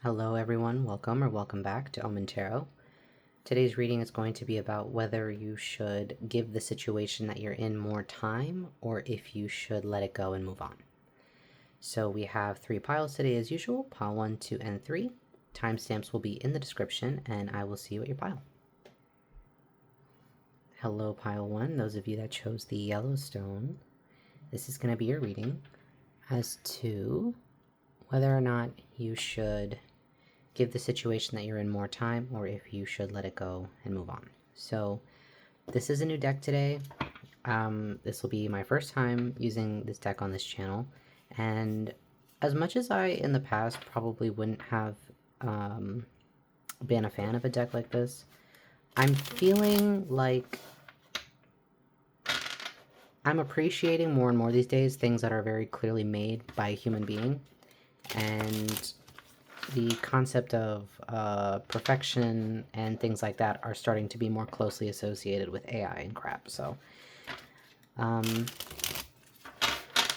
Hello everyone, welcome or welcome back to Omen Tarot. Today's reading is going to be about whether you should give the situation that you're in more time or if you should let it go and move on. So we have 3 piles today as usual, pile 1, 2, and 3. Timestamps will be in the description and I will see you at your pile. Hello pile 1, those of you that chose the Yellowstone. This is going to be your reading as to whether or not you should give the situation that you're in more time or if you should let it go and move on. So this is a new deck today. This will be my first time using this deck on this channel, and as much as I in the past probably wouldn't have been a fan of a deck like this, I'm feeling like I'm appreciating more and more these days things that are very clearly made by a human being, and the concept of perfection and things like that are starting to be more closely associated with AI and crap. So,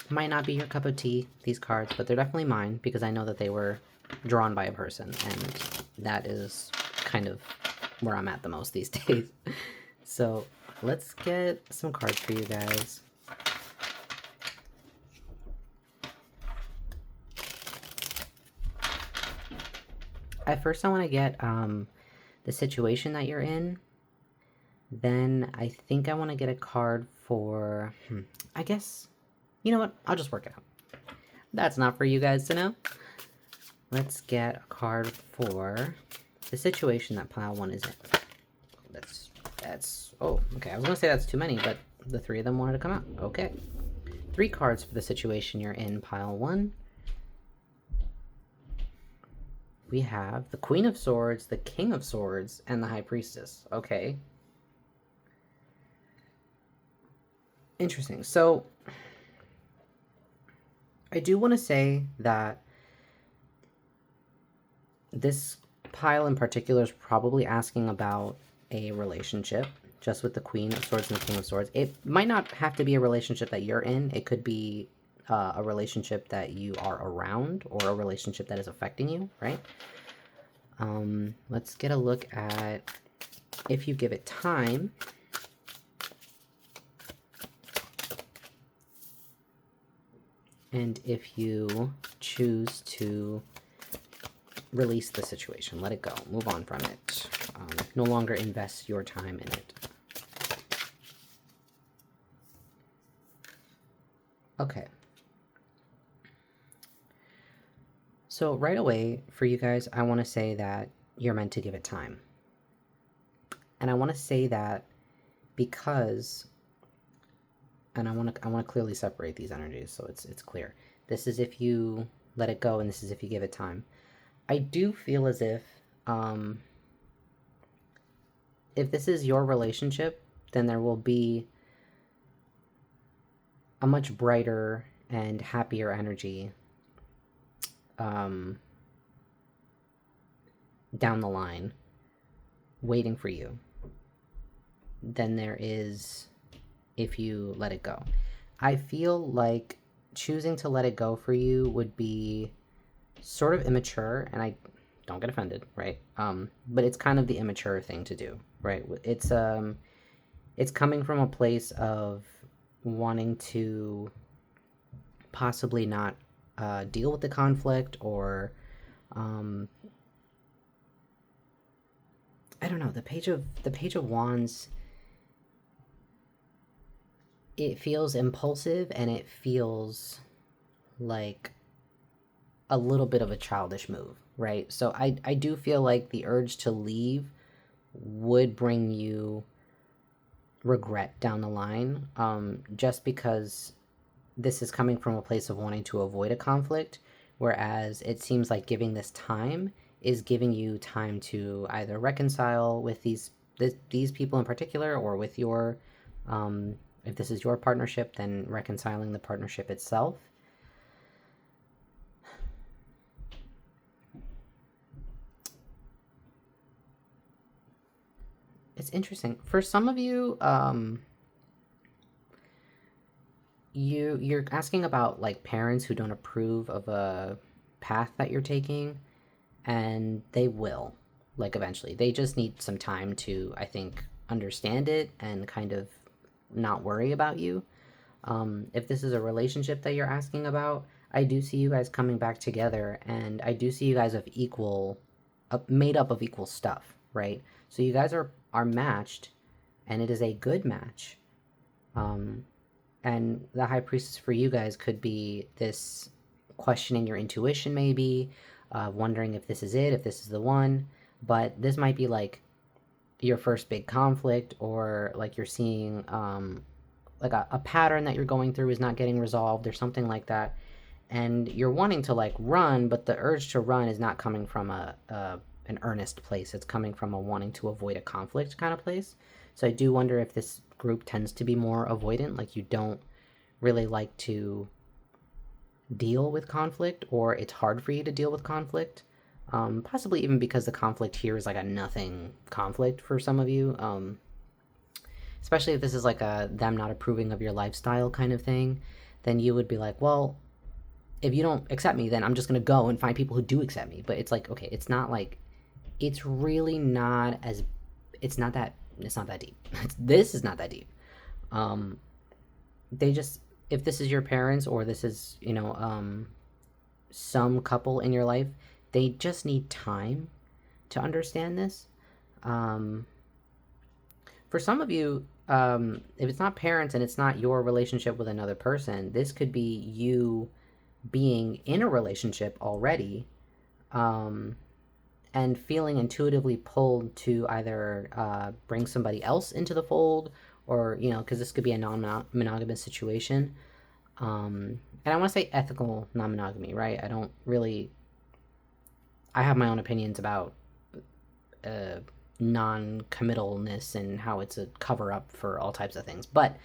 might not be your cup of tea, these cards, but they're definitely mine because I know that they were drawn by a person, and that is kind of where I'm at the most these days. So, let's get some cards for you guys. At first, I want to get the situation that you're in. Then I think I want to get a card for, I guess, you know what? I'll just work it out. That's not for you guys to know. Let's get a card for the situation that pile 1 is in. Oh, okay. I was going to say that's too many, but the 3 of them wanted to come out. Okay. 3 cards for the situation you're in, pile 1. We have the Queen of Swords, the King of Swords, and the High Priestess. Okay. Interesting. So, I do want to say that this pile in particular is probably asking about a relationship, just with the Queen of Swords and the King of Swords. It might not have to be a relationship that you're in. It could be a relationship that you are around or a relationship that is affecting you, right? Let's get a look at if you give it time. And if you choose to release the situation, let it go, move on from it, no longer invest your time in it. Okay. So right away, for you guys, I want to say that you're meant to give it time. And I want to say that because, and I want to clearly separate these energies so it's clear. This is if you let it go, and this is if you give it time. I do feel as if this is your relationship, then there will be a much brighter and happier energy down the line waiting for you than there is if you let it go. I feel like choosing to let it go for you would be sort of immature, and I don't get offended, right? But it's kind of the immature thing to do, right? It's coming from a place of wanting to possibly not deal with the conflict, or I don't know. The page of Wands, it feels impulsive and it feels like a little bit of a childish move, right? So I do feel like the urge to leave would bring you regret down the line, just because this is coming from a place of wanting to avoid a conflict, whereas it seems like giving this time is giving you time to either reconcile with these people in particular, or with your, if this is your partnership, then reconciling the partnership itself. It's interesting. For some of you, you're asking about like parents who don't approve of a path that you're taking, and they will, like, eventually. They just need some time to, I think, understand it and kind of not worry about you. If this is a relationship that you're asking about, I do see you guys coming back together, and I do see you guys of equal, made up of equal stuff, right? So you guys are matched, and it is a good match. And the high priestess for you guys could be this questioning your intuition, maybe, wondering if this is it, if this is the one. But this might be like your first big conflict, or like you're seeing like a pattern that you're going through is not getting resolved or something like that, and you're wanting to like run, but the urge to run is not coming from an earnest place. It's coming from a wanting to avoid a conflict kind of place. So I do wonder if this group tends to be more avoidant, like you don't really like to deal with conflict, or it's hard for you to deal with conflict. Possibly even because the conflict here is like a nothing conflict for some of you. Especially if this is like a them not approving of your lifestyle kind of thing, then you would be like, well, if you don't accept me, then I'm just gonna go and find people who do accept me. But it's like, okay, it's not like, it's really not as, it's not that deep. This is not that deep. They just, if this is your parents, or this is, some couple in your life, they just need time to understand this. For some of you, if it's not parents and it's not your relationship with another person, this could be you being in a relationship already, and feeling intuitively pulled to either bring somebody else into the fold, or, because this could be a non-monogamous situation. And I want to say ethical non-monogamy, right? I have my own opinions about non-committalness and how it's a cover-up for all types of things. But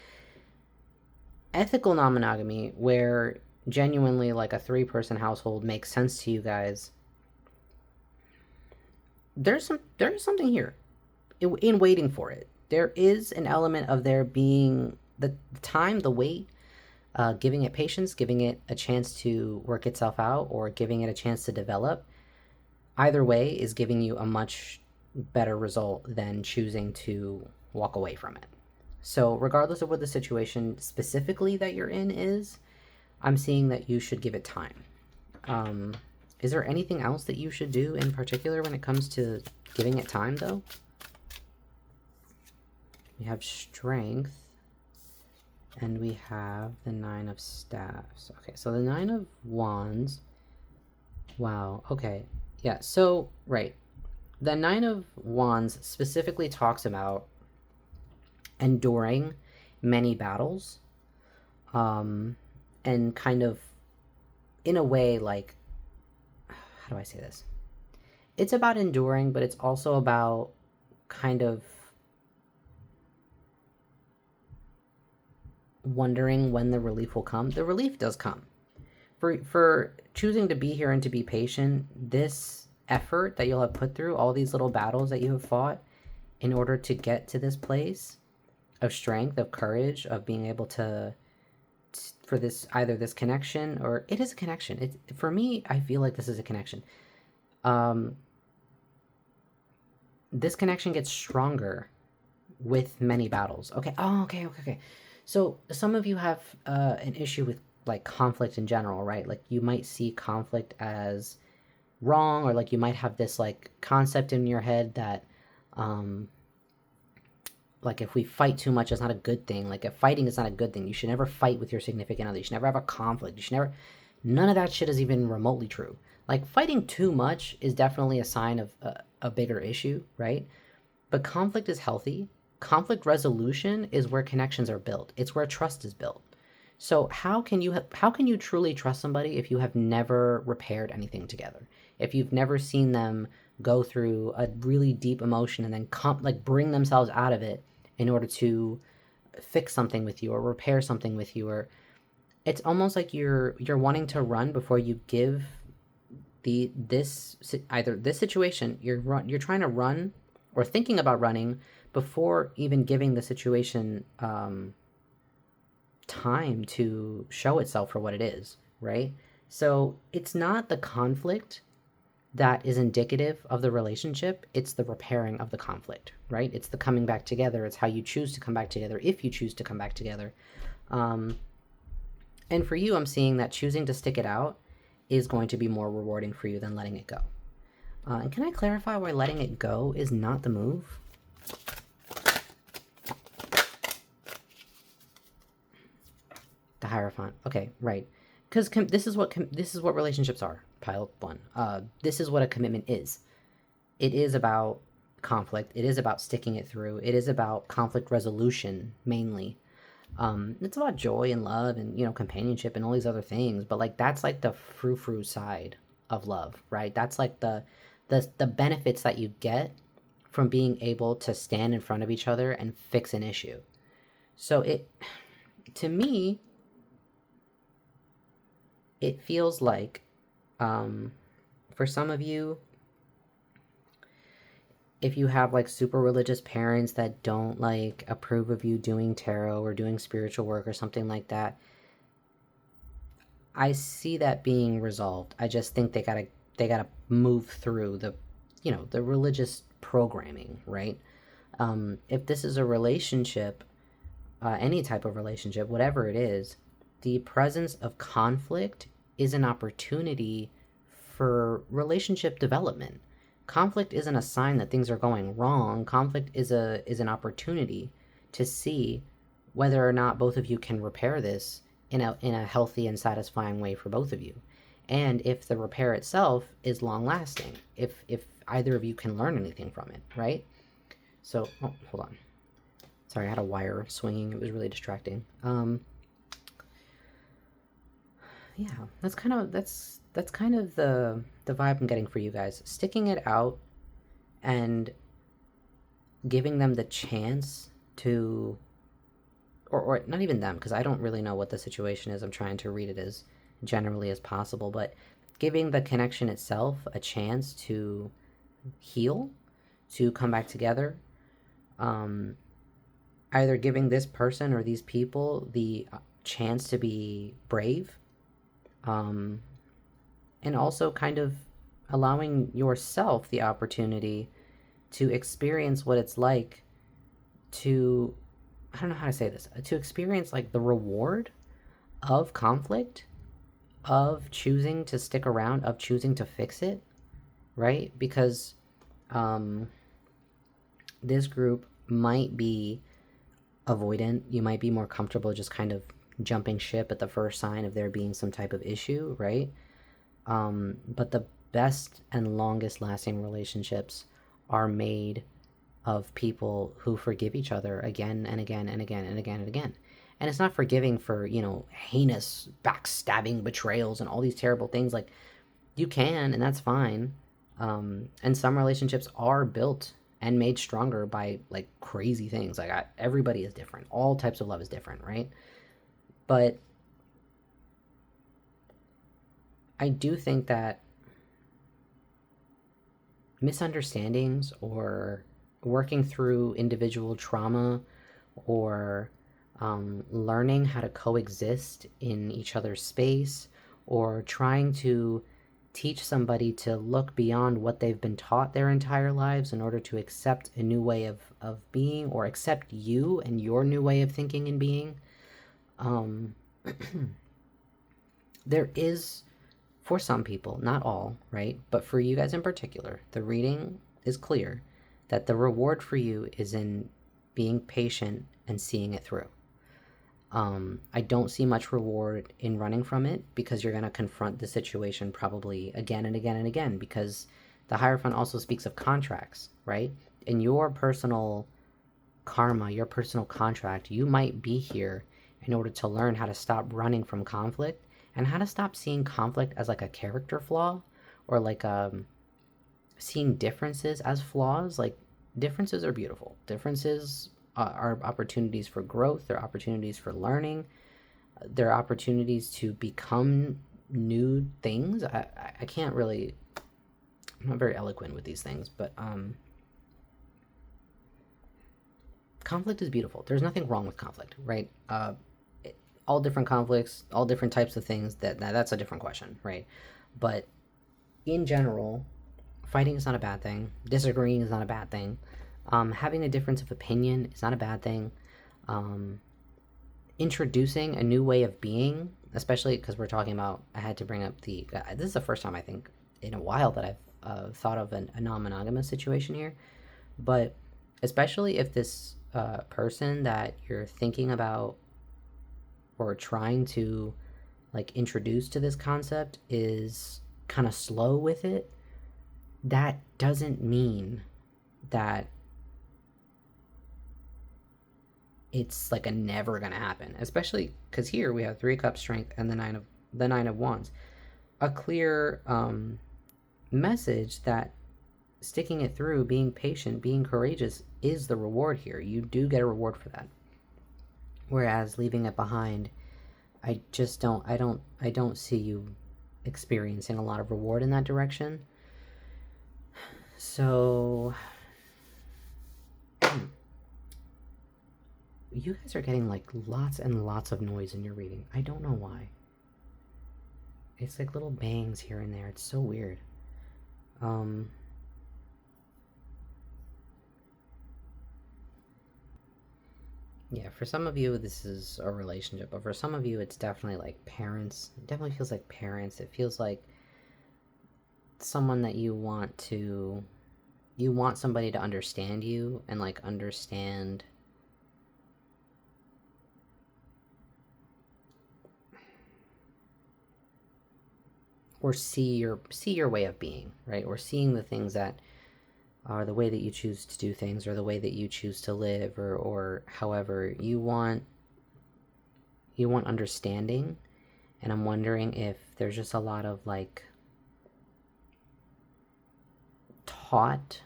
ethical non-monogamy, where genuinely like a 3-person household makes sense to you guys, there's something here in waiting for it. There is an element of there being the time, the wait, giving it patience, giving it a chance to work itself out, or giving it a chance to develop. Either way is giving you a much better result than choosing to walk away from it. So regardless of what the situation specifically that you're in is, I'm seeing that you should give it time. Is there anything else that you should do in particular when it comes to giving it time, though? We have strength, and we have the 9 of staffs. Okay, so the 9 of wands. Wow, okay. Yeah, so, right. The 9 of wands specifically talks about enduring many battles, and kind of, in a way, like, how do I say this? It's about enduring, but it's also about kind of wondering when the relief will come. The relief does come. For choosing to be here and to be patient, this effort that you'll have put through, all these little battles that you have fought in order to get to this place of strength, of courage, of being able to, for this, either this connection, or it is a connection. It's, for me, I feel like this is a connection. This connection gets stronger with many battles. Okay. Oh, okay. So some of you have an issue with like conflict in general, right? Like you might see conflict as wrong, or like you might have this like concept in your head that like if we fight too much, it's not a good thing. Like if fighting is not a good thing, you should never fight with your significant other. You should never have a conflict. You should never. None of that shit is even remotely true. Like fighting too much is definitely a sign of a bigger issue, right? But conflict is healthy. Conflict resolution is where connections are built. It's where trust is built. So how can you truly trust somebody if you have never repaired anything together? If you've never seen them go through a really deep emotion and then bring themselves out of it in order to fix something with you or repair something with you, or it's almost like you're wanting to run before you give either this situation, you're trying to run or thinking about running before even giving the situation time to show itself for what it is, right? So it's not the conflict that is indicative of the relationship. It's the repairing of the conflict, right? It's the coming back together. It's how you choose to come back together, if you choose to come back together. Um, and for you, I'm seeing that choosing to stick it out is going to be more rewarding for you than letting it go. And can I clarify why letting it go is not the move? The Hierophant. Okay, right. Because this is what relationships are. Pile one. This is what a commitment is. It is about conflict. It is about sticking it through. It is about conflict resolution mainly. It's about joy and love and companionship and all these other things. But like that's like the frou-frou side of love, right? That's like the benefits that you get from being able to stand in front of each other and fix an issue. So to me, it feels like, for some of you, if you have like super religious parents that don't like approve of you doing tarot or doing spiritual work or something like that, I see that being resolved. I just think they gotta move through the religious programming, right? If this is a relationship, any type of relationship, whatever it is, the presence of conflict is an opportunity for relationship development. Conflict isn't a sign that things are going wrong. Conflict is an opportunity to see whether or not both of you can repair this in a healthy and satisfying way for both of you. And if the repair itself is long lasting, if either of you can learn anything from it, right? So, oh, hold on. Sorry, I had a wire swinging. It was really distracting. Yeah, that's kind of the vibe I'm getting for you guys. Sticking it out and giving them the chance to, or not even them, because I don't really know what the situation is. I'm trying to read it as generally as possible, but giving the connection itself a chance to heal, to come back together. Either giving this person or these people the chance to be brave, and also kind of allowing yourself the opportunity to experience what it's like to, I don't know how to say this, to experience like the reward of conflict, of choosing to stick around, of choosing to fix it, right? Because this group might be avoidant. You might be more comfortable just kind of jumping ship at the first sign of there being some type of issue, right? But the best and longest lasting relationships are made of people who forgive each other again and again and again and again and again. And it's not forgiving for, heinous backstabbing betrayals and all these terrible things. Like, you can, and that's fine. And some relationships are built and made stronger by like crazy things. Like, everybody is different. All types of love is different, right? But I do think that misunderstandings or working through individual trauma or learning how to coexist in each other's space, or trying to teach somebody to look beyond what they've been taught their entire lives in order to accept a new way of being, or accept you and your new way of thinking and being. There is, for some people, not all, right? But for you guys in particular, the reading is clear that the reward for you is in being patient and seeing it through. I don't see much reward in running from it, because you're going to confront the situation probably again and again and again, because the Hierophant also speaks of contracts, right? In your personal karma, your personal contract, you might be here in order to learn how to stop running from conflict and how to stop seeing conflict as like a character flaw, or like seeing differences as flaws. Like, differences are beautiful. Differences are opportunities for growth. They're opportunities for learning. They're opportunities to become new things. I can't really, I'm not very eloquent with these things, but conflict is beautiful. There's nothing wrong with conflict, right? All different conflicts, all different types of things, that's a different question, right? But in general, Fighting is not a bad thing. Disagreeing is not a bad thing. Having a difference of opinion is not a bad thing. Um, Introducing a new way of being, especially because we're talking about, I had to bring up this is the first time I think in a while that I've thought of a non-monogamous situation here, but especially if this person that you're thinking about or trying to like introduce to this concept is kind of slow with it, that doesn't mean that it's like a never gonna happen. Especially because here we have 3 cup strength and the nine of wands, a clear message that sticking it through, being patient, being courageous is the reward here. You do get a reward for that. Whereas leaving it behind, I don't see you experiencing a lot of reward in that direction. So you guys are getting like lots and lots of noise in your reading. I don't know why. It's like little bangs here and there. It's so weird. Yeah, for some of you this is a relationship, but for some of you it's definitely like parents. It definitely feels like parents. It feels like someone that you want somebody to understand you and like understand or see your way of being, right? Or seeing the things that are the way that you choose to do things, or the way that you choose to live, or however you want understanding. And I'm wondering if there's just a lot of like taught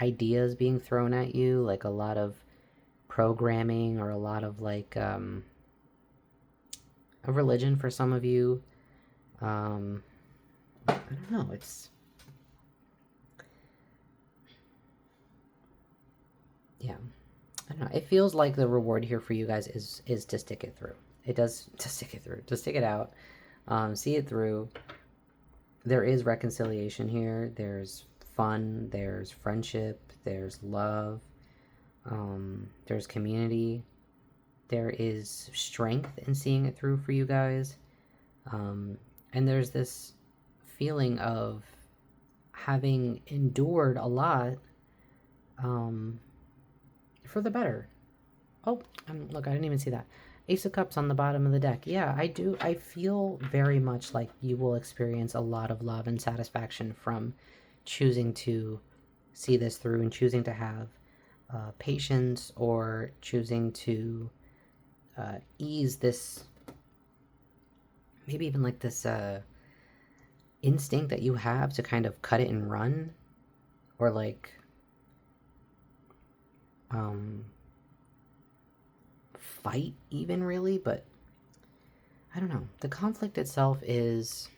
ideas being thrown at you, like a lot of programming, or a lot of like a religion for some of you. I don't know. Yeah, I don't know. It feels like the reward here for you guys is to stick it through. It does, to stick it through, to stick it out, see it through. There is reconciliation here. There's fun. There's friendship. There's love. There's community. There is strength in seeing it through for you guys. And there's this feeling of having endured a lot for the better. Oh, look, I didn't even see that. Ace of Cups on the bottom of the deck. Yeah, I do. I feel very much like you will experience a lot of love and satisfaction from choosing to see this through and choosing to have patience, or choosing to ease this, maybe even like this instinct that you have to kind of cut it and run, or like fight even, really. But I don't know, the conflict itself is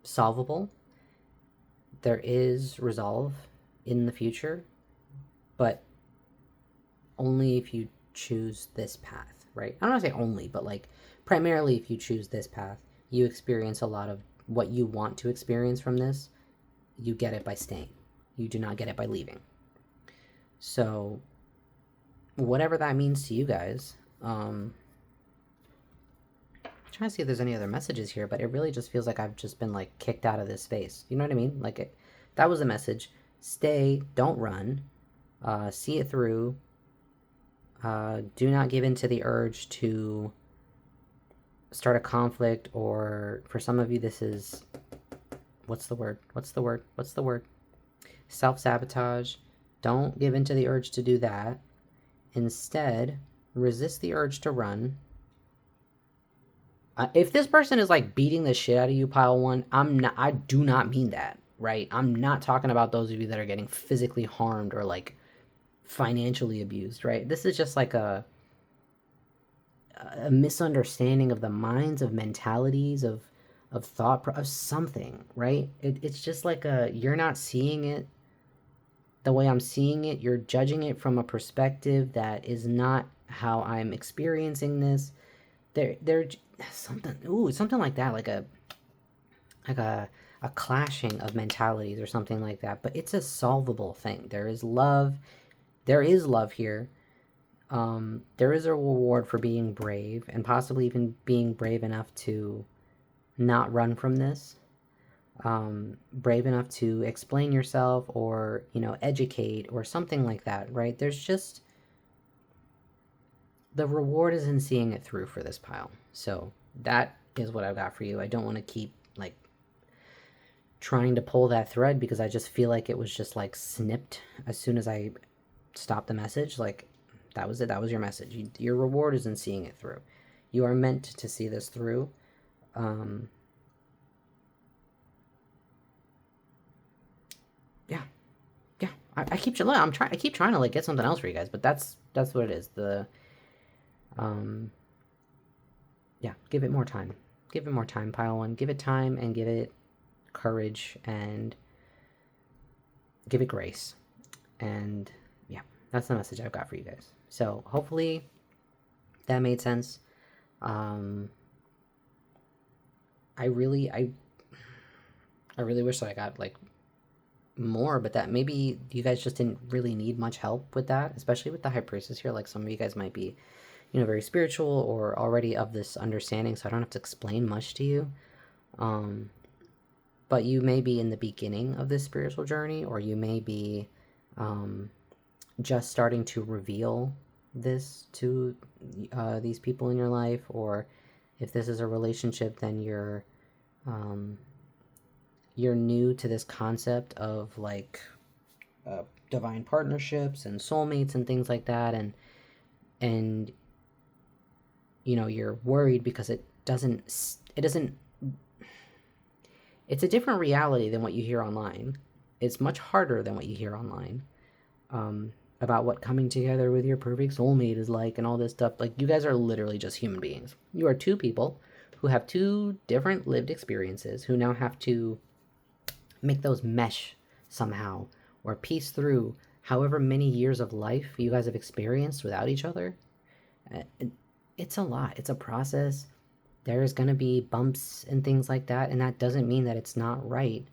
solvable. There is resolve in the future, but only if you choose this path, right? I'm not gonna say only, but like primarily if you choose this path, you experience a lot of what you want to experience from this. You get it by staying. You do not get it by leaving. So whatever that means to you guys, I'm trying to see if there's any other messages here, but it really just feels like I've just been like kicked out of this space. You know what I mean? Like that was a message. Stay, don't run. See it through. Do not give in to the urge to start a conflict, or for some of you this is, what's the word? Self-sabotage. Don't give in to the urge to do that. Instead, resist the urge to run. If this person is like beating the shit out of you, pile one, I do not mean that, right? I'm not talking about those of you that are getting physically harmed or like financially abused, right? This is just like a misunderstanding of the minds, of mentalities, of thought, of something, right? It's just like you're not seeing it the way I'm seeing it. You're judging it from a perspective that is not how I'm experiencing this. There something like that, like a a clashing of mentalities or something like that, but it's a solvable thing. There is love. There is love here. There is a reward for being brave, and possibly even being brave enough to not run from this. Brave enough to explain yourself, or, you know, educate or something like that, right? There's just, the reward is in seeing it through for this pile. So that is what I've got for you. I don't want to keep like trying to pull that thread, because I just feel like it was just like snipped as soon as I stopped the message. Like, that was it. That was your message. Your reward is in seeing it through. You are meant to see this through. Yeah, yeah. I keep I keep trying to like get something else for you guys, but that's what it is. Yeah. Give it more time. Give it more time, pile one. Give it time, and give it courage, and give it grace. And yeah, that's the message I've got for you guys. So hopefully that made sense. I really wish that I got like more, but that maybe you guys just didn't really need much help with that, especially with the high priestess here. Like, some of you guys might be, you know, very spiritual or already of this understanding, so I don't have to explain much to you. But you may be in the beginning of this spiritual journey, or you may be just starting to reveal this to these people in your life, or if this is a relationship, then you're new to this concept of like divine partnerships and soulmates and things like that, and you know, you're worried because it's a different reality than what you hear online. It's much harder than what you hear online, about what coming together with your perfect soulmate is like, and all this stuff. Like, you guys are literally just human beings. You are two people who have two different lived experiences, who now have to make those mesh somehow, or piece through however many years of life you guys have experienced without each other. It's a lot. It's a process. There's going to be bumps and things like that, and that doesn't mean that it's not right.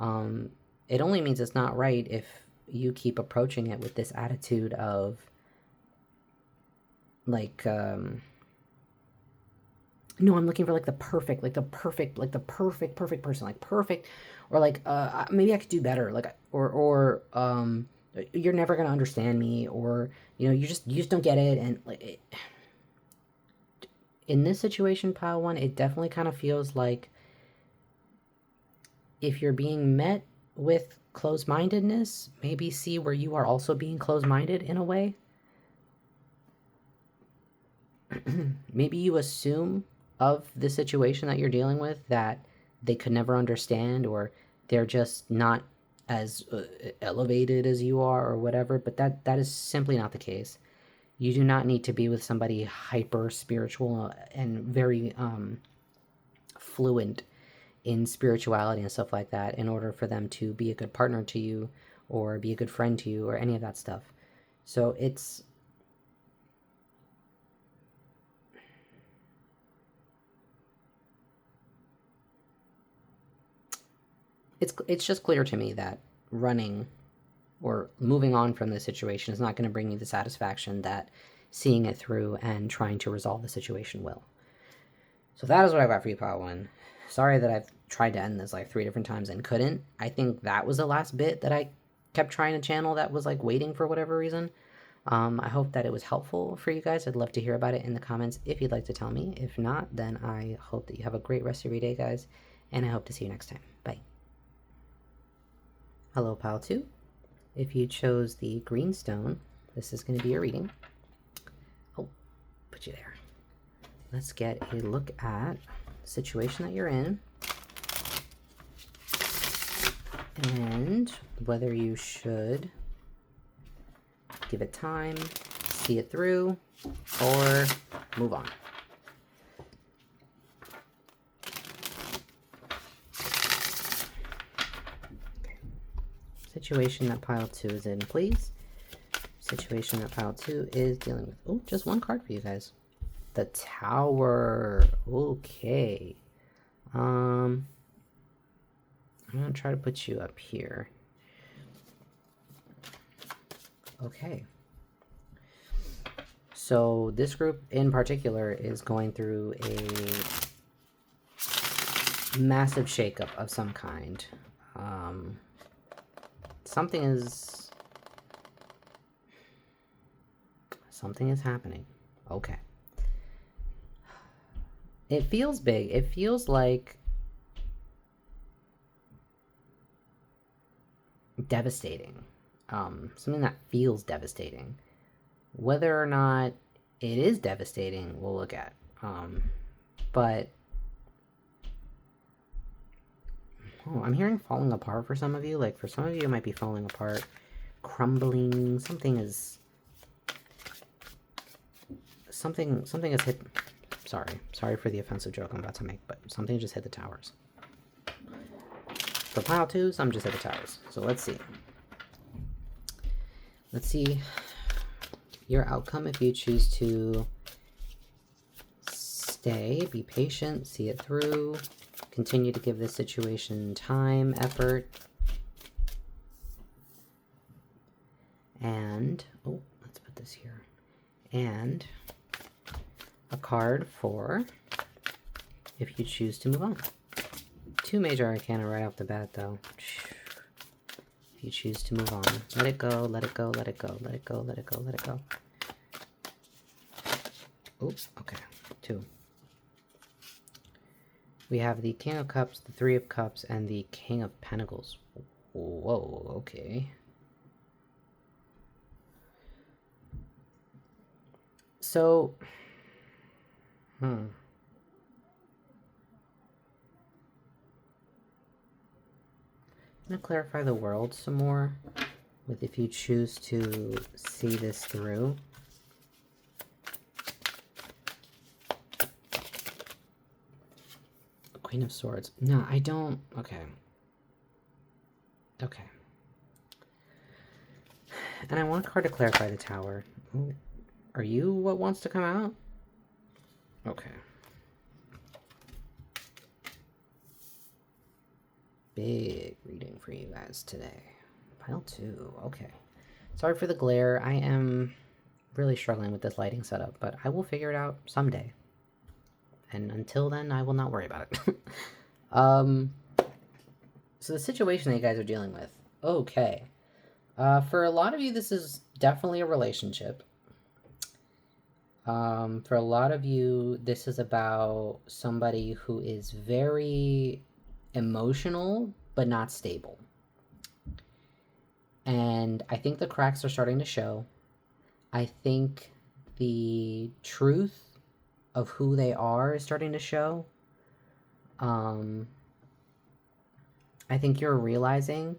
It only means it's not right if you keep approaching it with this attitude of like, no, I'm looking for like the perfect person, like perfect, or like, maybe I could do better, like, or you're never gonna understand me, or, you know, you just don't get it. And like, in this situation, pile one, it definitely kind of feels like if you're being met with closed-mindedness, maybe see where you are also being closed-minded in a way. Maybe you assume of the situation that you're dealing with that they could never understand, or they're just not as elevated as you are, or whatever, but that is simply not the case. You do not need to be with somebody hyper spiritual and very fluent in spirituality and stuff like that in order for them to be a good partner to you, or be a good friend to you, or any of that stuff. So it's just clear to me that running or moving on from the situation is not going to bring you the satisfaction that seeing it through and trying to resolve the situation will. So that is what I got for you, Pile 1. Sorry that I've tried to end this like 3 different times and couldn't. I think that was the last bit that I kept trying to channel that was like waiting for whatever reason. I hope that it was helpful for you guys. I'd love to hear about it in the comments if you'd like to tell me. If not, then I hope that you have a great rest of your day, guys, and I hope to see you next time. Bye. Hello, Pile 2. If you chose the green stone, this is going to be your reading. Oh, put you there. Let's get a look at the situation that you're in, and whether you should give it time, see it through, or move on. Situation that pile 2 is in, please. Situation that pile 2 is dealing with. Oh, just one card for you guys. The Tower. Okay. I'm going to try to put you up here. Okay. So this group in particular is going through a massive shakeup of some kind. Something is happening. Okay. It feels big. It feels like devastating. Something that feels devastating. Whether or not it is devastating, we'll look at. But I'm hearing falling apart for some of you. Like for some of you, it might be falling apart, crumbling. Something has hit. Sorry for the offensive joke I'm about to make, but something just hit the towers. For pile 2, some just hit the towers. So let's see. Let's see your outcome if you choose to stay, be patient, see it through, continue to give this situation time, effort, and, oh, let's put this here, and a card for if you choose to move on. 2 major arcana right off the bat, though. If you choose to move on, let it go, let it go, let it go, let it go, let it go, let it go. Oops, okay, 2. We have the King of Cups, the 3 of Cups, and the King of Pentacles. Whoa, okay. So, I'm going to clarify the world some more with if you choose to see this through. Queen of Swords. No, I don't. Okay. Okay. And I want a card to clarify the Tower. Ooh. Are you what wants to come out? Okay. Big reading for you guys today. Pile 2. Okay. Sorry for the glare. I am really struggling with this lighting setup, but I will figure it out someday. And until then, I will not worry about it. So the situation that you guys are dealing with. Okay. For a lot of you, this is definitely a relationship. For a lot of you, this is about somebody who is very emotional, but not stable. And I think the cracks are starting to show. I think the truth of who they are is starting to show. I think you're realizing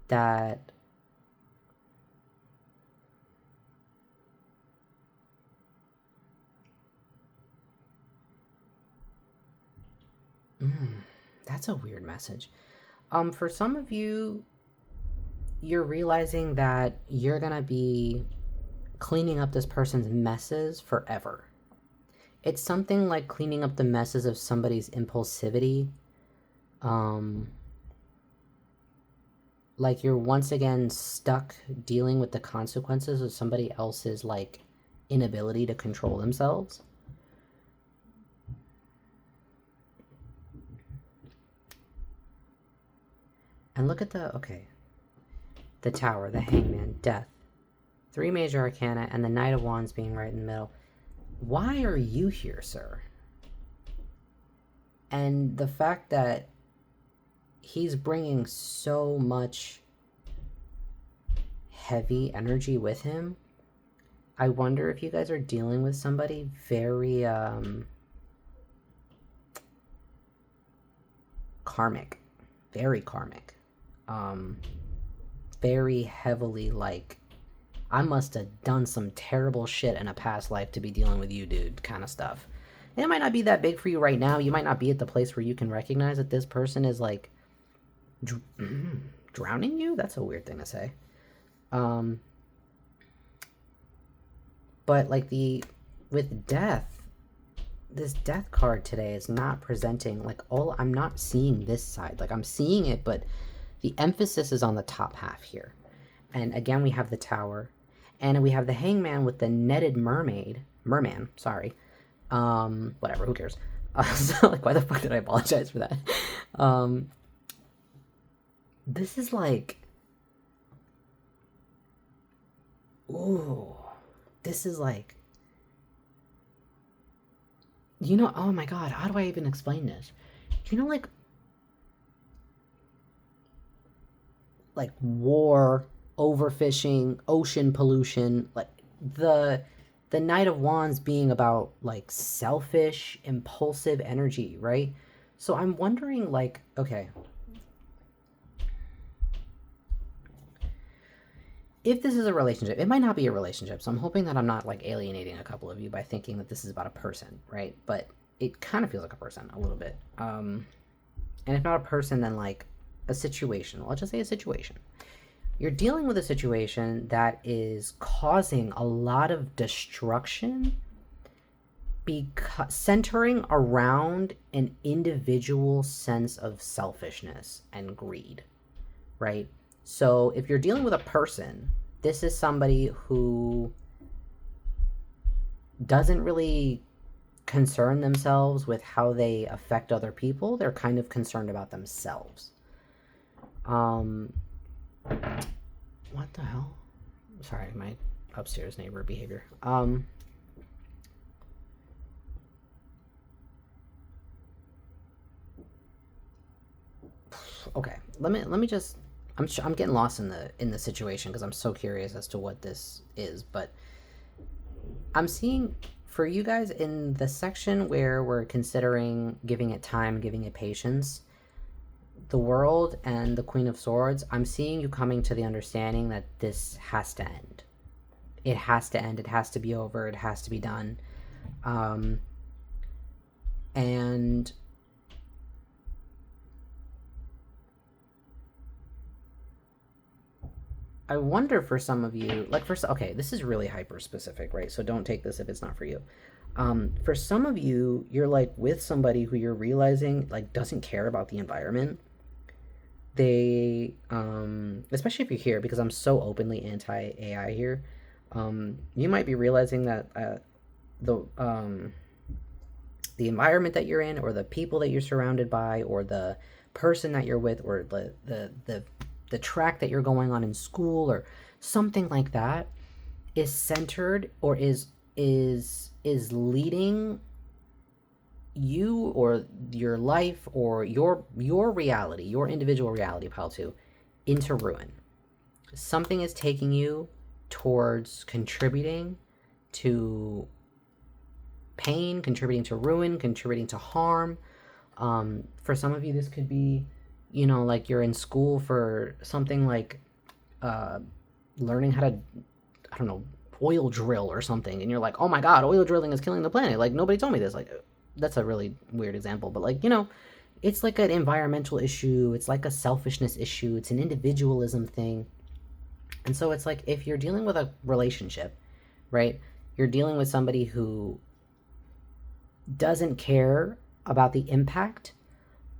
that that's a weird message. For some of you, you're realizing that you're gonna be cleaning up this person's messes forever. It's something like cleaning up the messes of somebody's impulsivity. Like you're once again stuck dealing with the consequences of somebody else's like inability to control themselves. And look at the Tower, the Hangman, Death, 3 major arcana, and the Knight of Wands being right in the middle. Why are you here, sir? And the fact that he's bringing so much heavy energy with him, I wonder if you guys are dealing with somebody very karmic, very karmic, very heavily like, I must have done some terrible shit in a past life to be dealing with you, dude, kind of stuff. And it might not be that big for you right now. You might not be at the place where you can recognize that this person is like drowning you. That's a weird thing to say. But like with death, this death card today is not presenting, like, all, I'm not seeing this side. Like, I'm seeing it, but the emphasis is on the top half here. And again, we have the Tower, and we have the Hangman with the netted merman, sorry. Whatever, who cares? So, like, why the fuck did I apologize for that? This is like, ooh, this is like, you know, oh my god, how do I even explain this? You know, like war, overfishing, ocean pollution, like the the Knight of Wands being about like selfish, impulsive energy, right? So I'm wondering, like, okay, if this is a relationship, it might not be a relationship. So I'm hoping that I'm not like alienating a couple of you by thinking that this is about a person, right? But it kind of feels like a person a little bit. And if not a person, then like a situation. Well, I'll just say a situation. You're dealing with a situation that is causing a lot of destruction, because centering around an individual sense of selfishness and greed, right? So if you're dealing with a person, this is somebody who doesn't really concern themselves with how they affect other people. They're kind of concerned about themselves. What the hell? Sorry, my upstairs neighbor behavior. Okay, let me just. I'm getting lost in the situation because I'm so curious as to what this is, but I'm seeing for you guys in the section where we're considering giving it time, giving it patience, the World and the Queen of Swords, I'm seeing you coming to the understanding that this has to end. It has to end. It has to be over. It has to be done. And I wonder for some of you, like okay, this is really hyper specific, right? So don't take this if it's not for you. For some of you, you're like with somebody who you're realizing like doesn't care about the environment. They, especially if you're here, because I'm so openly anti AI here, you might be realizing that the the environment that you're in, or the people that you're surrounded by, or the person that you're with, or the track that you're going on in school, or something like that, is centered or is leading you or your life or your reality, your individual reality, pile two, into ruin. Something is taking you towards contributing to pain, contributing to ruin, contributing to harm. For some of you, this could be, you know, like you're in school for something like learning how to, I don't know, oil drill or something, and you're like, oh my god, oil drilling is killing the planet. Like, nobody told me this. Like, that's a really weird example, but like, you know, it's like an environmental issue. It's like a selfishness issue. It's an individualism thing. And so it's like if you're dealing with a relationship, right? You're dealing with somebody who doesn't care about the impact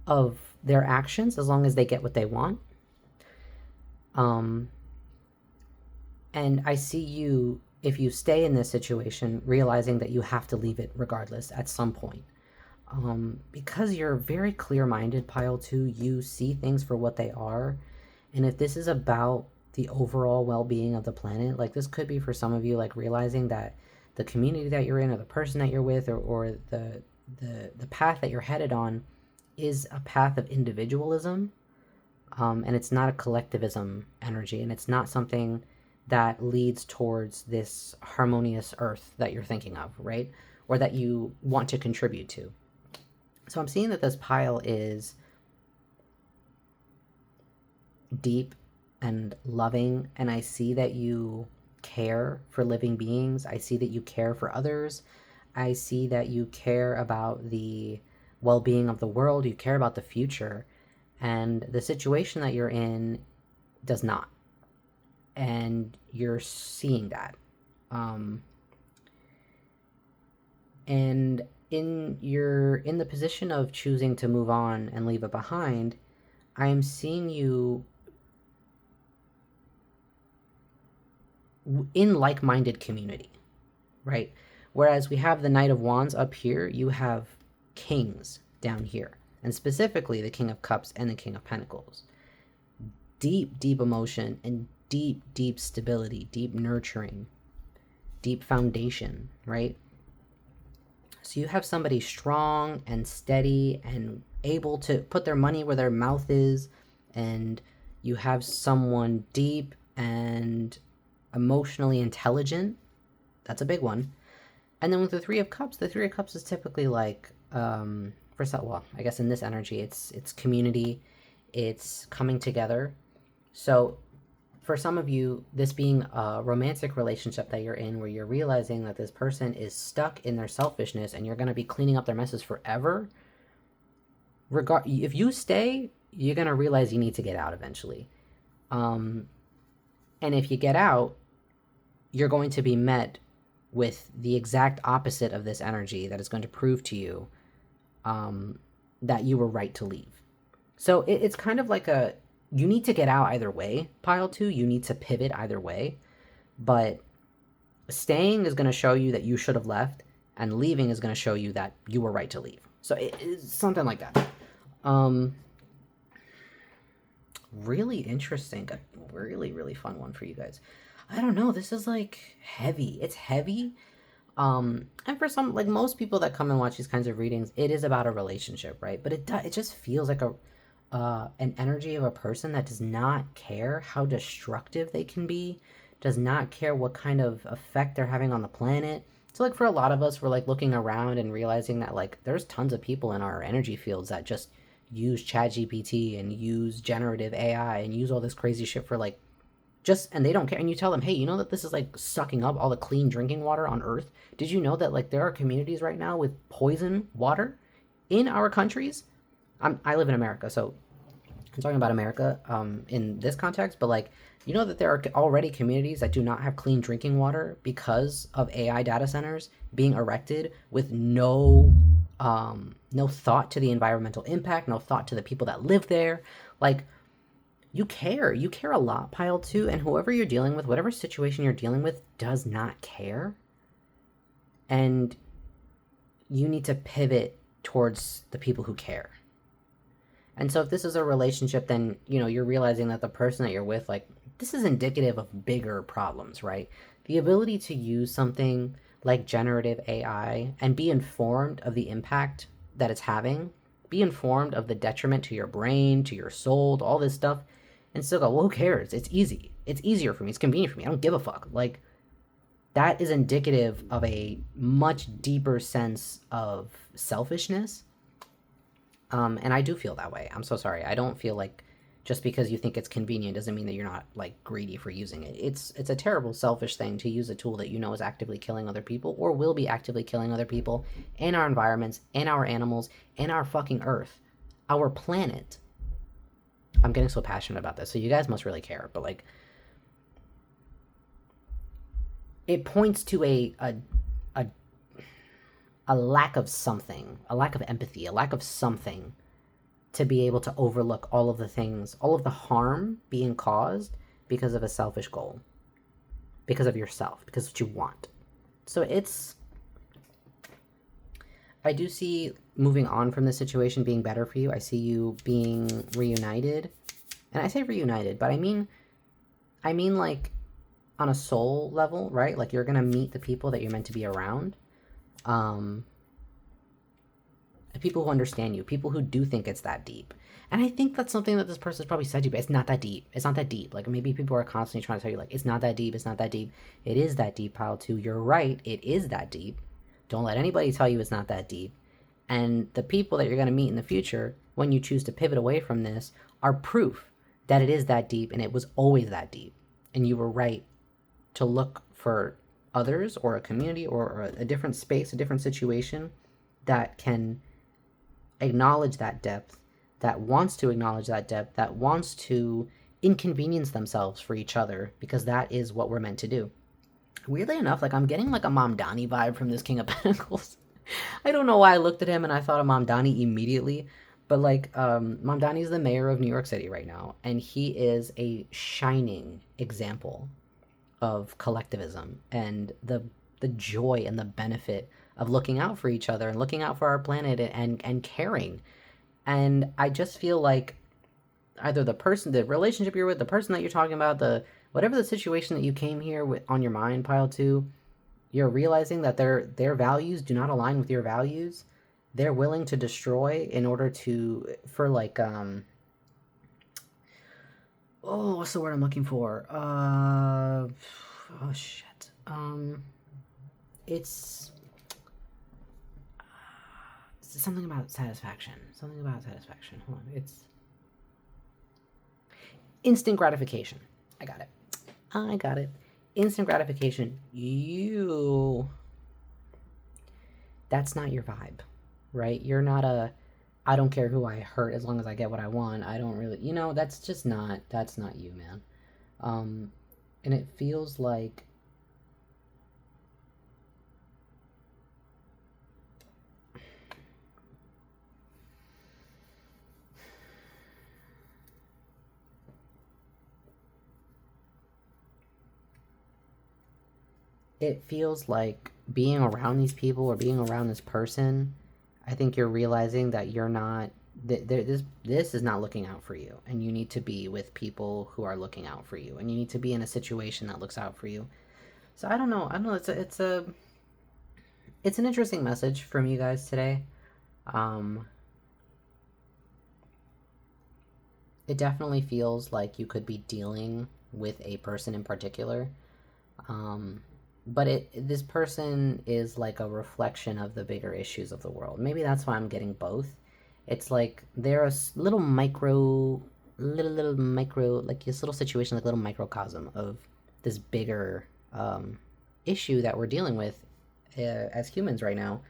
of their actions as long as they get what they want. And I see you, if you stay in this situation, realizing that you have to leave it regardless at some point. Because you're very clear-minded, pile two, you see things for what they are. And if this is about the overall well-being of the planet, like this could be for some of you, like realizing that the community that you're in, or the person that you're with, or the path that you're headed on is a path of individualism, and it's not a collectivism energy, and it's not something that leads towards this harmonious earth that you're thinking of, right? Or that you want to contribute to. So I'm seeing that this pile is deep and loving, and I see that you care for living beings. I see that you care for others. I see that you care about the well-being of the world. You care about the future, and the situation that you're in does not. And you're seeing that. And in the position of choosing to move on and leave it behind, I am seeing you in like-minded community, right? Whereas we have the Knight of Wands up here, you have kings down here, and specifically the King of Cups and the King of Pentacles. Deep, deep emotion and deep, deep stability, deep nurturing, deep foundation, right? So you have somebody strong and steady and able to put their money where their mouth is, and you have someone deep and emotionally intelligent. That's a big one. And then with the Three of Cups, the Three of Cups is typically like, well, I guess in this energy, it's community, it's coming together. So for some of you, this being a romantic relationship that you're in, where you're realizing that this person is stuck in their selfishness and you're going to be cleaning up their messes forever. If you stay, you're going to realize you need to get out eventually. And if you get out, you're going to be met with the exact opposite of this energy that is going to prove to you that you were right to leave. So it's kind of like you need to get out either way, pile 2. You need to pivot either way. But staying is going to show you that you should have left, and leaving is going to show you that you were right to leave. So it's something like that. Really interesting. A really, really fun one for you guys. I don't know. This is like heavy. It's heavy. And for some, like most people that come and watch these kinds of readings, it is about a relationship, right? But it just feels like an energy of a person that does not care how destructive they can be, does not care what kind of effect they're having on the planet. So like for a lot of us, we're like looking around and realizing that like there's tons of people in our energy fields that just use ChatGPT and use generative AI and use all this crazy shit for like and they don't care. And you tell them, hey, you know that this is like sucking up all the clean drinking water on Earth? Did you know that like there are communities right now with poison water in our countries? I live in America, so I'm talking about America in this context, but like, you know that there are already communities that do not have clean drinking water because of AI data centers being erected with no thought to the environmental impact, no thought to the people that live there. Like, you care a lot, pile 2, and whoever you're dealing with, whatever situation you're dealing with, does not care. And you need to pivot towards the people who care. And so if this is a relationship, then, you know, you're realizing that the person that you're with, like, this is indicative of bigger problems, right? The ability to use something like generative AI and be informed of the impact that it's having, be informed of the detriment to your brain, to your soul, to all this stuff, and still go, well, who cares? It's easy. It's easier for me. It's convenient for me. I don't give a fuck. Like, that is indicative of a much deeper sense of selfishness. And I do feel that way. I'm so sorry. I don't feel like just because you think it's convenient doesn't mean that you're not like greedy for using it. It's a terrible selfish thing to use a tool that you know is actively killing other people or will be actively killing other people in our environments, in our animals, in our fucking Earth, our planet. I'm getting so passionate about this, so you guys must really care. But like, it points to a lack of something, a lack of empathy, a lack of something to be able to overlook all of the things, all of the harm being caused because of a selfish goal, because of yourself, because of what you want. So I do see moving on from this situation being better for you. I see you being reunited. And I say reunited, but I mean like on a soul level, right? Like you're going to meet the people that you're meant to be around. People who understand you, people who do think it's that deep. And I think that's something that this person's probably said to you, but it's not that deep. It's not that deep. Like maybe people are constantly trying to tell you like, it's not that deep. It's not that deep. It is that deep, pile 2. You're right. It is that deep. Don't let anybody tell you it's not that deep. And the people that you're going to meet in the future, when you choose to pivot away from this, are proof that it is that deep and it was always that deep. And you were right to look for others or a community or a different space, a different situation that can acknowledge that depth, that wants to acknowledge that depth, that wants to inconvenience themselves for each other, because that is what we're meant to do. Weirdly enough, like I'm getting like a Mom Donnie vibe from this King of Pentacles. I don't know why I looked at him and I thought of Mamdani immediately, but like Mamdani is the mayor of New York City right now, and he is a shining example of collectivism and the joy and the benefit of looking out for each other and looking out for our planet and caring. And I just feel like either the relationship you're with, the person that you're talking about, the whatever the situation that you came here with on your mind, pile two, you're realizing that their values do not align with your values. They're willing to destroy in order to for like oh, what's the word I'm looking for? Oh shit. It's something about satisfaction. Something about satisfaction. Hold on. It's instant gratification. I got it. I got it. Instant gratification. That's not your vibe, right? You're not a I don't care who I hurt as long as I get what I want. I don't really, that's just not that's not you, man. Um and it feels like being around these people or being around this person, I think you're realizing that you're not this is not looking out for you, and you need to be with people who are looking out for you, and you need to be in a situation that looks out for you. So I don't know. It's an interesting message from you guys today. Um, it definitely feels like you could be dealing with a person in particular. Um, but this person is like a reflection of the bigger issues of the world. Maybe that's why I'm getting both. It's like they're a little little micro, like this little situation, like little microcosm of this bigger issue that we're dealing with as humans right now,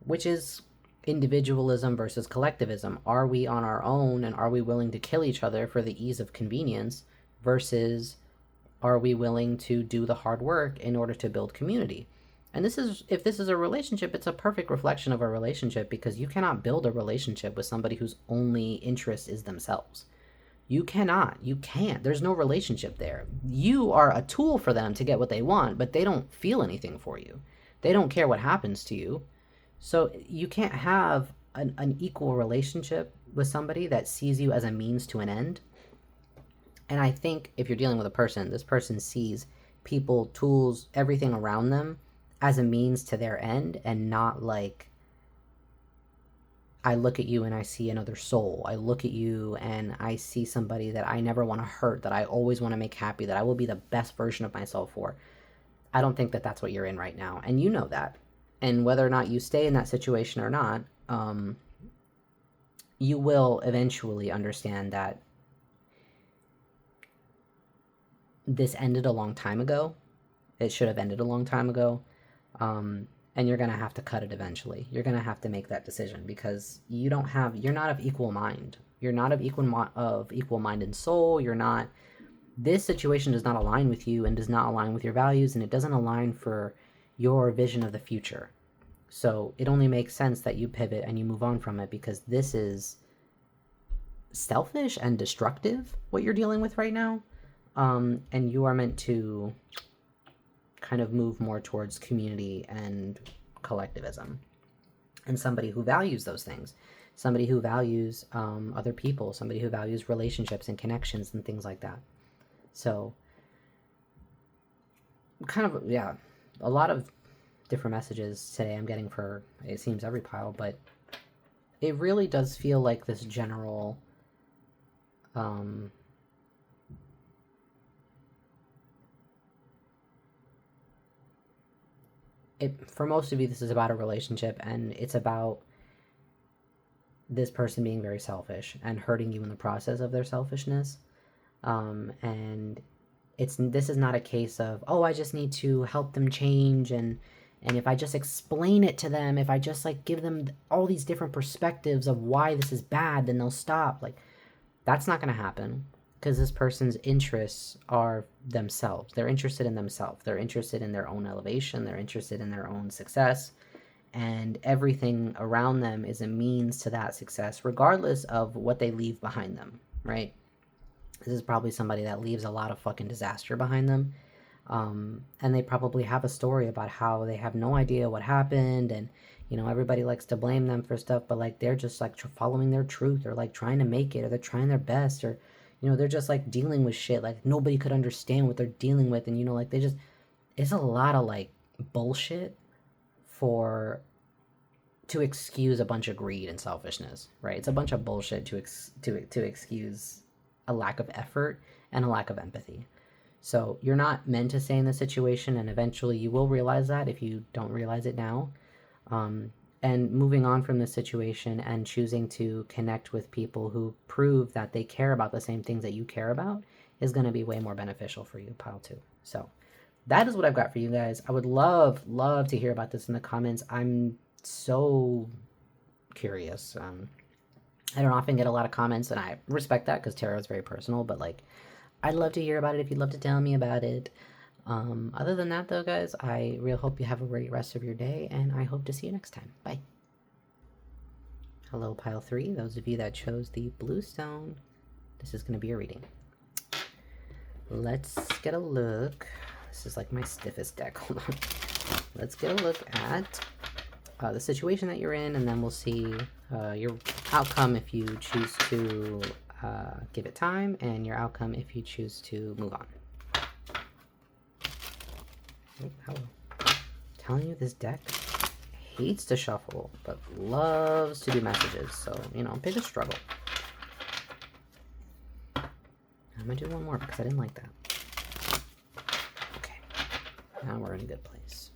which is individualism versus collectivism. Are we on our own and are we willing to kill each other for the ease of convenience versus are we willing to do the hard work in order to build community? And if this is a relationship, it's a perfect reflection of a relationship because you cannot build a relationship with somebody whose only interest is themselves. You cannot. You can't. There's no relationship there. You are a tool for them to get what they want, but they don't feel anything for you. They don't care what happens to you. So you can't have an equal relationship with somebody that sees you as a means to an end. And I think if you're dealing with a person, this person sees people, tools, everything around them as a means to their end and not like I look at you and I see another soul. I look at you and I see somebody that I never want to hurt, that I always want to make happy, that I will be the best version of myself for. I don't think that that's what you're in right now. And you know that. And whether or not you stay in that situation or not, you will eventually understand that this ended a long time ago. It should have ended a long time ago. And you're going to have to cut it eventually. You're going to have to make that decision because you're not of equal mind. You're not of equal mind and soul. This situation does not align with you and does not align with your values, and it doesn't align for your vision of the future. So it only makes sense that you pivot and you move on from it because this is selfish and destructive, what you're dealing with right now. And you are meant to kind of move more towards community and collectivism and somebody who values those things, somebody who values other people, somebody who values relationships and connections and things like that. So kind of, yeah, a lot of different messages today I'm getting for, it seems, every pile, but it really does feel like this general for most of you, this is about a relationship, and it's about this person being very selfish and hurting you in the process of their selfishness. And this is not a case of, oh, I just need to help them change, and if I just explain it to them, if I just like give them all these different perspectives of why this is bad, then they'll stop. Like, that's not going to happen because this person's interests are themselves. They're interested in themselves. They're interested in their own elevation. They're interested in their own success. and everything around them is a means to that success, regardless of what they leave behind them, right? This is probably somebody that leaves a lot of fucking disaster behind them. And they probably have a story about how they have no idea what happened, and everybody likes to blame them for stuff, but like they're just like following their truth, or like trying to make it, or they're trying their best, or they're just like dealing with shit like nobody could understand what they're dealing with, and like they just, it's a lot of like bullshit for to excuse a bunch of greed and selfishness, right? It's a bunch of bullshit to excuse a lack of effort and a lack of empathy. So you're not meant to stay in the situation, and eventually you will realize that if you don't realize it now. And moving on from this situation and choosing to connect with people who prove that they care about the same things that you care about is going to be way more beneficial for you, pile 2. So that is what I've got for you guys. I would love to hear about this in the comments. I'm so curious. I don't often get a lot of comments, and I respect that because tarot is very personal, but like, I'd love to hear about it if you'd love to tell me about it. Other than that, though, guys, I really hope you have a great rest of your day, and I hope to see you next time. Bye. Hello, pile 3. Those of you that chose the blue stone, this is going to be a reading. Let's get a look. This is like my stiffest deck. Hold on. Let's get a look at the situation that you're in, and then we'll see your outcome if you choose to give it time, and your outcome if you choose to move on. Oh, hello. I'm telling you, this deck hates to shuffle, but loves to do messages, so, pick a struggle. I'm gonna do one more because I didn't like that. Okay, now we're in a good place.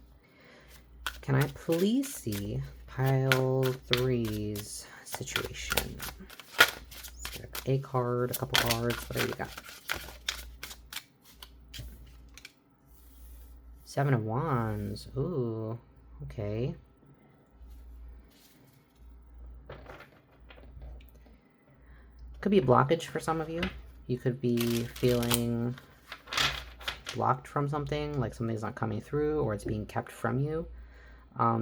Can I please see pile 3's situation? Let's get a card, a couple cards. What do you got? 7 of Wands. Ooh, okay. Could be a blockage for some of you. You could be feeling blocked from something, like something's not coming through, or it's being kept from you.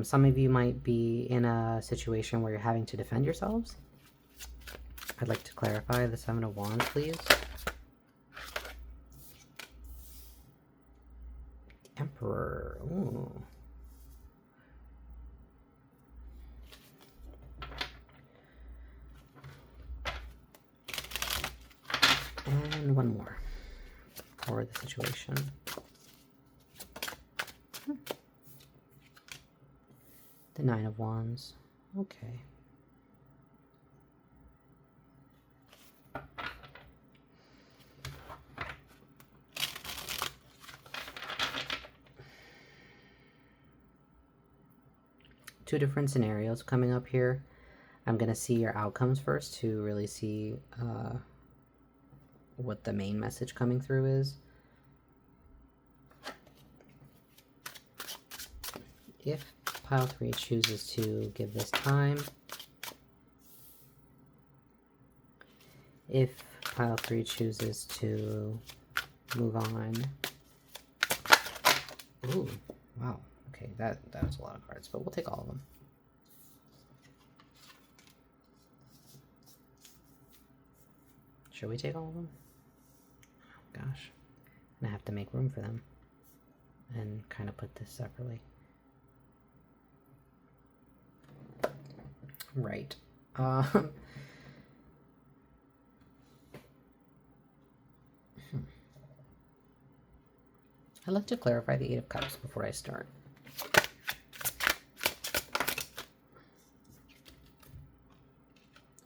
Some of you might be in a situation where you're having to defend yourselves. I'd like to clarify the 7 of Wands, please. Emperor. Ooh. And one more for the situation. The 9 of Wands. Okay. Two different scenarios coming up here. I'm going to see your outcomes first to really see what the main message coming through is. If pile 3 chooses to give this time, if pile 3 chooses to move on. Ooh, wow. Okay, that was a lot of cards, but we'll take all of them. Should we take all of them? Oh, gosh. I'm gonna have to make room for them and kind of put this separately. Right. I'd like to clarify the 8 of Cups before I start.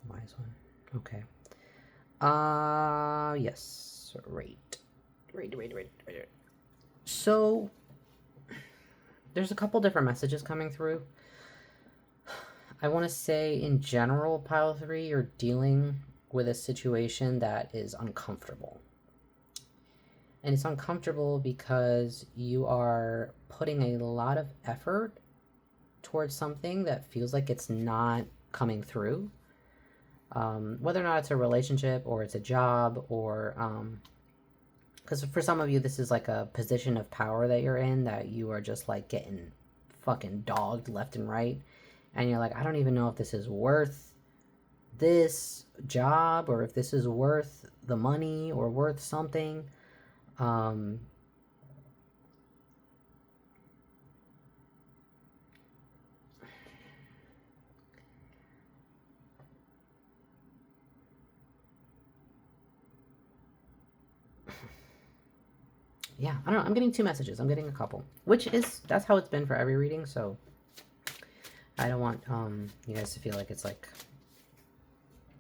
Wise one. Okay. Yes. Right. So, there's a couple different messages coming through. I want to say, in general, pile 3, you're dealing with a situation that is uncomfortable. And it's uncomfortable because you are putting a lot of effort towards something that feels like it's not coming through. Whether or not it's a relationship or it's a job, or because for some of you this is like a position of power that you're in, that you are just like getting fucking dogged left and right. And you're like, I don't even know if this is worth this job or if this is worth the money or worth something. Yeah, I don't know. I'm getting 2 messages. I'm getting a couple, that's how it's been for every reading. So I don't want you guys to feel like it's like,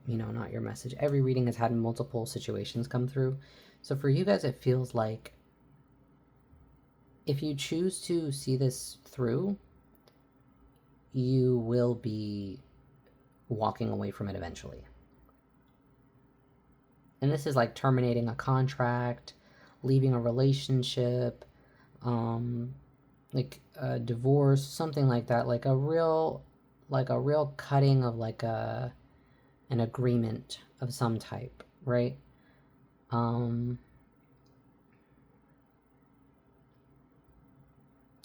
not your message. Every reading has had multiple situations come through. So for you guys, it feels like if you choose to see this through, you will be walking away from it eventually. And this is like terminating a contract, leaving a relationship, like a divorce, something like that, like a real cutting of like an agreement of some type, right?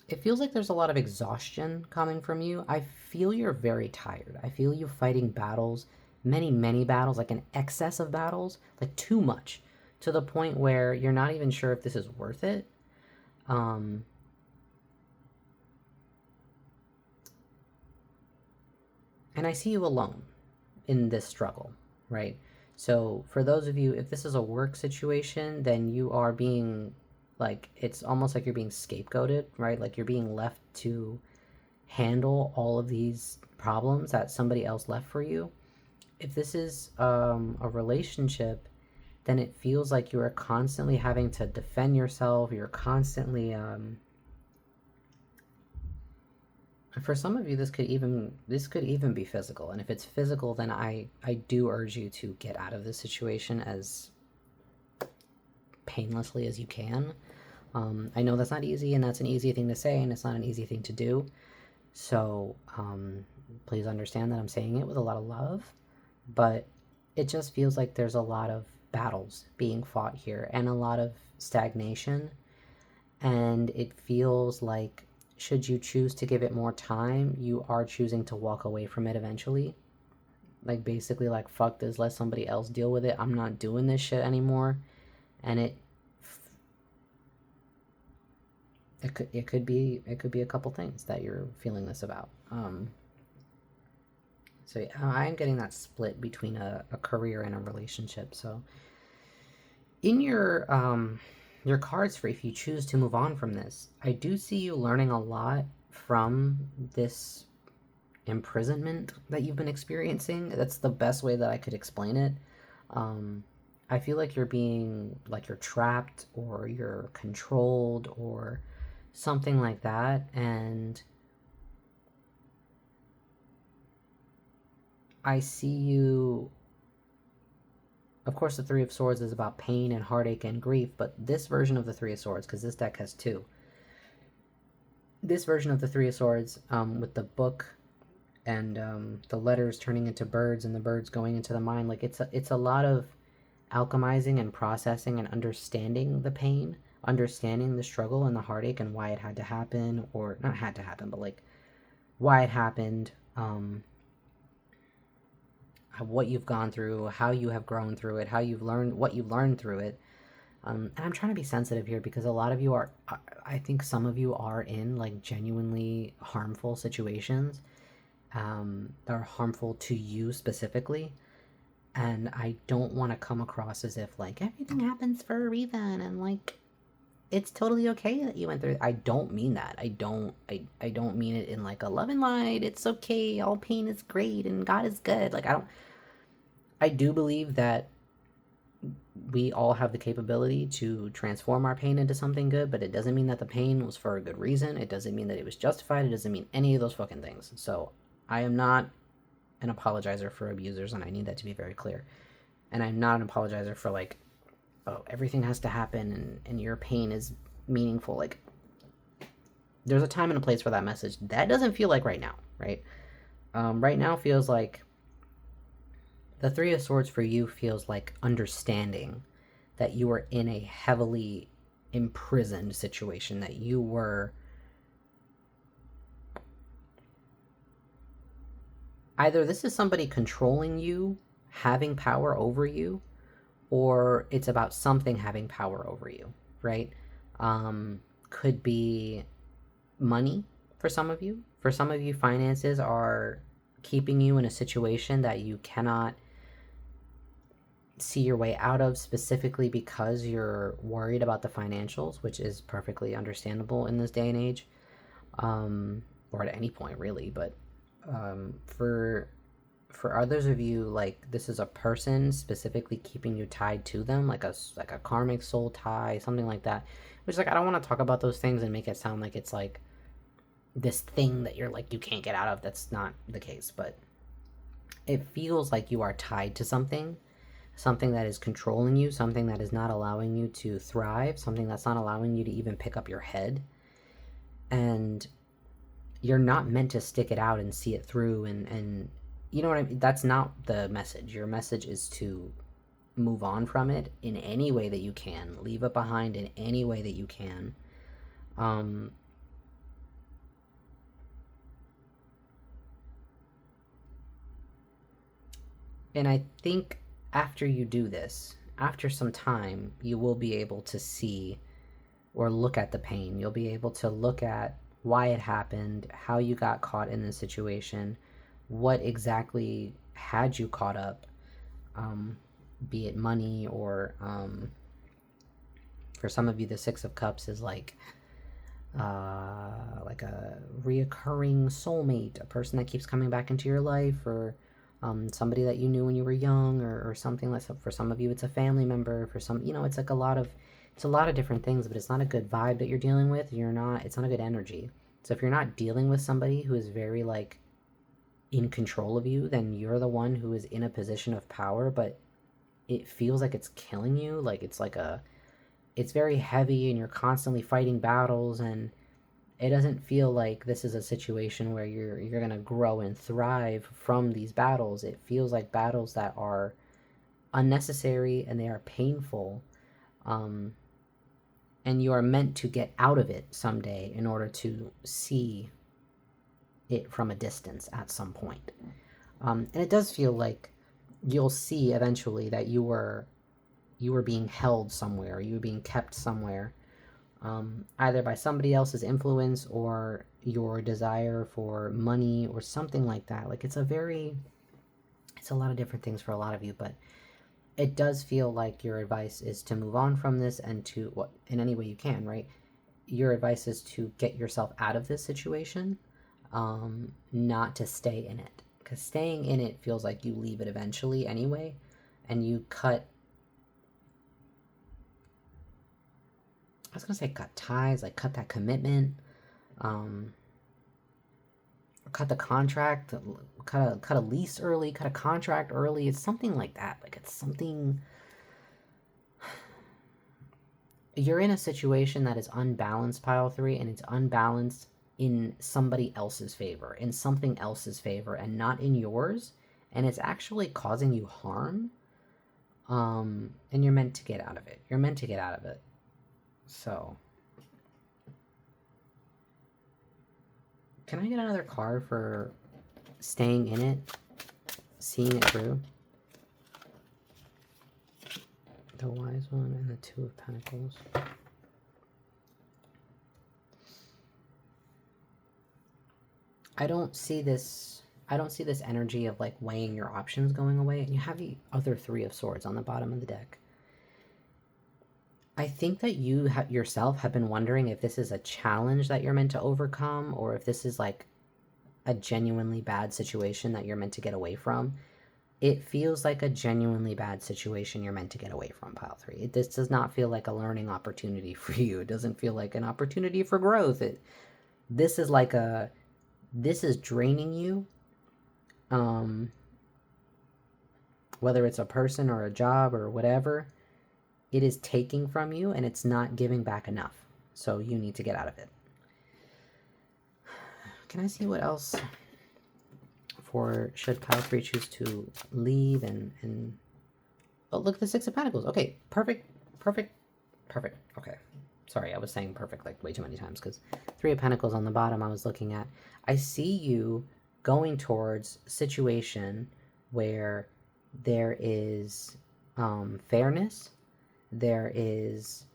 It feels like there's a lot of exhaustion coming from you. I feel you're very tired. I feel you fighting battles, many battles, like an excess of battles, like too much, to the point where you're not even sure if this is worth it. And I see you alone in this struggle, right? So for those of you, if this is a work situation, then you are being like, it's almost like you're being scapegoated, right? Like you're being left to handle all of these problems that somebody else left for you. If this is a relationship, then it feels like you are constantly having to defend yourself. You're constantly for some of you, this could even be physical. And if it's physical, then I do urge you to get out of this situation as painlessly as you can. I know that's not easy, and that's an easy thing to say, and it's not an easy thing to do. So please understand that I'm saying it with a lot of love, but it just feels like there's a lot of battles being fought here and a lot of stagnation. And it feels like, should you choose to give it more time, you are choosing to walk away from it eventually. Like basically like, fuck this, let somebody else deal with it. I'm not doing this shit anymore. And it could be a couple things that you're feeling this about. So yeah, I'm getting that split between a career and a relationship. So in your cards for if you choose to move on from this, I do see you learning a lot from this imprisonment that you've been experiencing. That's the best way that I could explain it. I feel like you're trapped or you're controlled or something like that. And I see you, of course, the Three of Swords is about pain and heartache and grief, but this version of the Three of Swords, because this deck has 2, this version of the Three of Swords, with the book and the letters turning into birds and the birds going into the mind, like it's a lot of alchemizing and processing and understanding the pain, understanding the struggle and the heartache and why it had to happen, or not had to happen, but like why it happened, what you've gone through, how you have grown through it, how you've learned, what you've learned through it. And I'm trying to be sensitive here because a lot of you are, I think some of you are in like genuinely harmful situations that are harmful to you specifically. And I don't want to come across as if like everything happens for a reason and like it's totally okay that you went through it. I don't mean that. I don't mean it in like a love and light. It's okay. All pain is great and God is good. Like I do believe that we all have the capability to transform our pain into something good, but it doesn't mean that the pain was for a good reason. It doesn't mean that it was justified. It doesn't mean any of those fucking things. So I am not an apologizer for abusers, and I need that to be very clear. And I'm not an apologizer for like, oh, everything has to happen and your pain is meaningful. Like, there's a time and a place for that message. That doesn't feel like right now, right? Right now feels like the Three of Swords for you feels like understanding that you were in a heavily imprisoned situation, that you were Either this is somebody controlling you, having power over you, or it's about something having power over you, right? Could be money for some of you. For some of you, finances are keeping you in a situation that you cannot see your way out of, specifically because you're worried about the financials, which is perfectly understandable in this day and age, or at any point really. But for others of you, like, this is a person specifically keeping you tied to them, like a karmic soul tie, something like that. Which, like, I don't want to talk about those things and make it sound like it's like this thing that you're like you can't get out of. That's not the case, but it feels like you are tied to something that is controlling you, something that is not allowing you to thrive, something that's not allowing you to even pick up your head. And you're not meant to stick it out and see it through, and you know what I mean? That's not the message. Your message is to move on from it in any way that you can, leave it behind in any way that you can. And I think after you do this, after some time, you will be able to see or look at the pain. You'll be able to look at why it happened, how you got caught in this situation, what exactly had you caught up, be it money or for some of you, the Six of Cups is like a reoccurring soulmate, a person that keeps coming back into your life, or somebody that you knew when you were young, or something like that. For some of you, it's a family member. For some, it's like it's a lot of different things, but it's not a good vibe that you're dealing with. It's not a good energy. So if you're not dealing with somebody who is very like in control of you, then you're the one who is in a position of power, but it feels like it's killing you. Like it's very heavy and you're constantly fighting battles, and it doesn't feel like this is a situation where you're going to grow and thrive from these battles. It feels like battles that are unnecessary and they are painful. And you are meant to get out of it someday in order to see it from a distance at some point. And it does feel like you'll see eventually that you were being held somewhere, you were being kept somewhere, either by somebody else's influence or your desire for money or something like that. Like, it's a lot of different things for a lot of you, but it does feel like your advice is to move on from this and to, what, in any way you can, right? Your advice is to get yourself out of this situation, not to stay in it. Because staying in it feels like you leave it eventually anyway, and you cut ties, like cut that commitment, cut the contract, cut a lease early, cut a contract early. It's something like that. Like, it's something. You're in a situation that is unbalanced, pile 3, and it's unbalanced in somebody else's favor, in something else's favor, and not in yours. And it's actually causing you harm. And you're meant to get out of it. You're meant to get out of it. So, can I get another card for staying in it, seeing it through? The Wise One and the Two of Pentacles. I don't see this energy of like weighing your options going away, and you have the other Three of Swords on the bottom of the deck. I think that you yourself have been wondering if this is a challenge that you're meant to overcome, or if this is like a genuinely bad situation that you're meant to get away from. It feels like a genuinely bad situation you're meant to get away from, pile 3. This does not feel like a learning opportunity for you. It doesn't feel like an opportunity for growth. This is draining you. Whether it's a person or a job or whatever, it is taking from you and it's not giving back enough. So you need to get out of it. Can I see what else for should pile 3 choose to leave and oh, look at the Six of Pentacles. Okay, perfect. Okay. Sorry, I was saying perfect like way too many times because Three of Pentacles on the bottom I was looking at. I see you going towards a situation where there is fairness, there is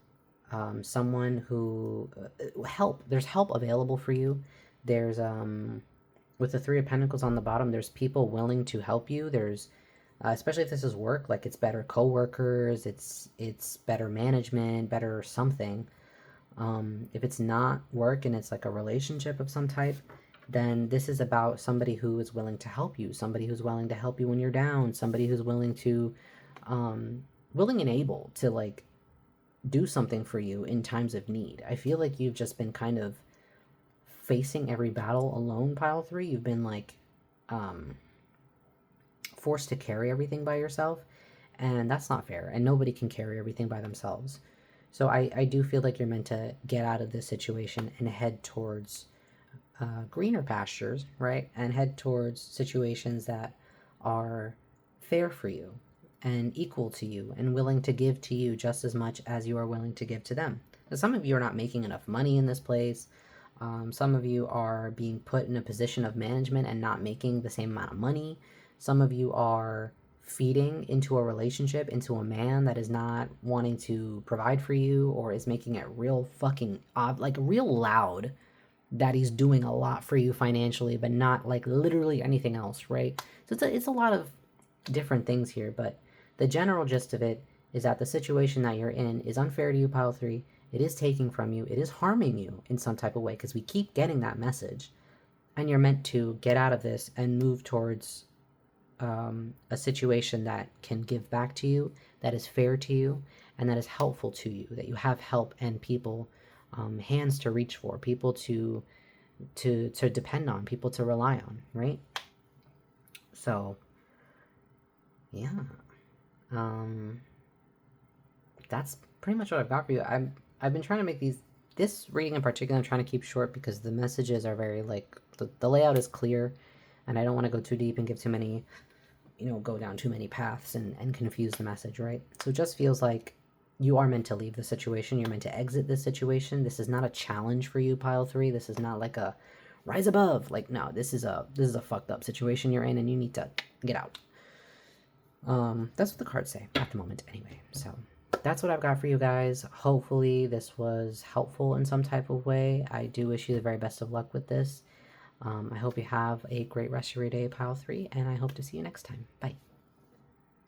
someone who help. There's help available for you. There's with the Three of Pentacles on the bottom, there's people willing to help you. There's especially if this is work, like it's better coworkers, it's better management, better something. If it's not work and it's like a relationship of some type, then this is about somebody who is willing to help you, somebody who's willing to help you when you're down, somebody who's willing to, willing and able to like do something for you in times of need. I feel like you've just been kind of facing every battle alone, pile three. You've been like, forced to carry everything by yourself, and that's not fair, and nobody can carry everything by themselves. So I do feel like you're meant to get out of this situation and head towards greener pastures, right? And head towards situations that are fair for you and equal to you and willing to give to you just as much as you are willing to give to them. Now, some of you are not making enough money in this place. Some of you are being put in a position of management and not making the same amount of money. Some of you are feeding into a relationship, into a man that is not wanting to provide for you or is making it real fucking like real loud that he's doing a lot for you financially, but not like literally anything else, right? So it's a lot of different things here, but the general gist of it is that the situation that you're in is unfair to you, pile three. It is taking from you. It is harming you in some type of way because we keep getting that message. And you're meant to get out of this and move towards a situation that can give back to you, that is fair to you, and that is helpful to you, that you have help and people, hands to reach for, people to depend on, people to rely on, right? So, yeah. That's pretty much what I've got for you. I've been trying to make this reading in particular, I'm trying to keep short because the messages are very, like, the layout is clear, and I don't want to go too deep and give too many, go down too many paths and confuse the message, right? So it just feels like you are meant to leave the situation. You're meant to exit this situation. This is not a challenge for you, pile three. This is not like a rise above. Like, no, this is a fucked up situation you're in and you need to get out. That's what the cards say at the moment anyway. So that's what I've got for you guys. Hopefully this was helpful in some type of way. I do wish you the very best of luck with this. I hope you have a great rest of your day, pile three, and I hope to see you next time. Bye.